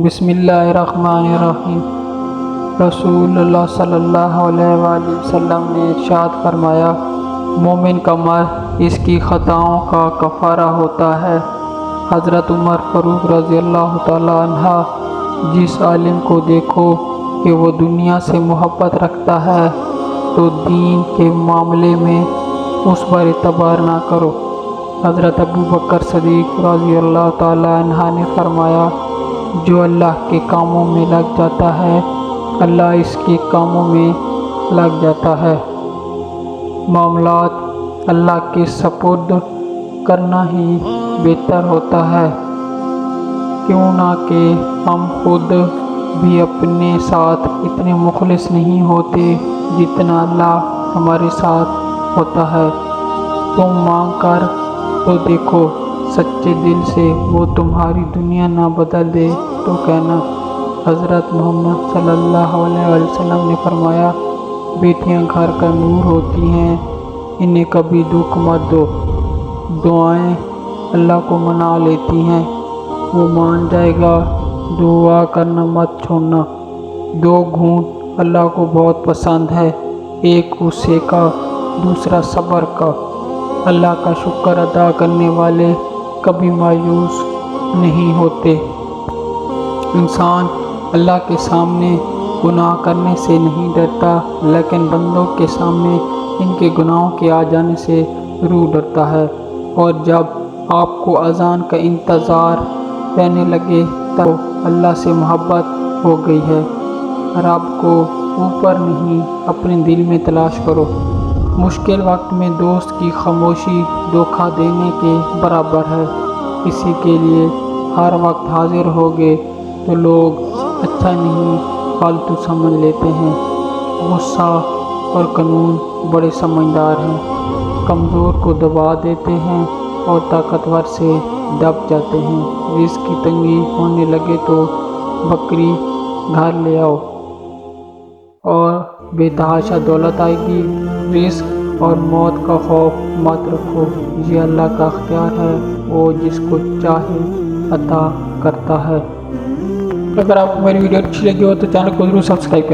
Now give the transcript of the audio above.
بسم اللہ الرحمن الرحیم۔ رسول اللہ صلی اللہ علیہ وآلہ وسلم نے ارشاد فرمایا، مومن کا مرد اس کی خطاؤں کا کفارہ ہوتا ہے۔ حضرت عمر فاروق رضی اللہ تعالیٰ عنہ، جس عالم کو دیکھو کہ وہ دنیا سے محبت رکھتا ہے تو دین کے معاملے میں اس پر اعتبار نہ کرو۔ حضرت ابوبکر صدیق رضی اللہ تعالیٰ عنہ نے فرمایا، جو اللہ کے کاموں میں لگ جاتا ہے اللہ اس کے کاموں میں لگ جاتا ہے۔ معاملات اللہ کے سپرد کرنا ہی بہتر ہوتا ہے، کیوں نہ کہ ہم خود بھی اپنے ساتھ اتنے مخلص نہیں ہوتے جتنا اللہ ہمارے ساتھ ہوتا ہے۔ تم مانگ کر تو دیکھو، سچے دل سے وہ تمہاری دنیا نہ بدل دے تو کہنا۔ حضرت محمد صلی اللہ علیہ وسلم نے فرمایا، بیٹیاں گھر کا نور ہوتی ہیں، انہیں کبھی دکھ مت دو۔ دعائیں اللہ کو منا لیتی ہیں، وہ مان جائے گا، دعا کرنا مت چھوڑنا۔ دو گھونٹ اللہ کو بہت پسند ہے، ایک غصے کا، دوسرا صبر کا۔ اللہ کا شکر ادا کرنے والے کبھی مایوس نہیں ہوتے۔ انسان اللہ کے سامنے گناہ کرنے سے نہیں ڈرتا، لیکن بندوں کے سامنے ان کے گناہوں کے آ جانے سے ضرور ڈرتا ہے۔ اور جب آپ کو اذان کا انتظار رہنے لگے تو اللہ سے محبت ہو گئی ہے۔ رب کو اوپر نہیں، اپنے دل میں تلاش کرو۔ مشکل وقت میں دوست کی خاموشی دھوکہ دینے کے برابر ہے۔ کسی کے لیے ہر وقت حاضر ہوگے تو لوگ اچھا نہیں فالتو سمجھ لیتے ہیں۔ غصہ اور قانون بڑے سمجھدار ہیں، کمزور کو دبا دیتے ہیں اور طاقتور سے دب جاتے ہیں۔ رزق کی تنگی ہونے لگے تو بکری گھر لے آؤ اور بے تحاشا دولت آئے گی۔ رزق اور موت کا خوف مت رکھو، یہ اللہ کا اختیار ہے، وہ جس کو چاہے عطا کرتا ہے۔ اگر آپ کو میری ویڈیو اچھی لگی ہو تو چینل کو ضرور سبسکرائب کریں۔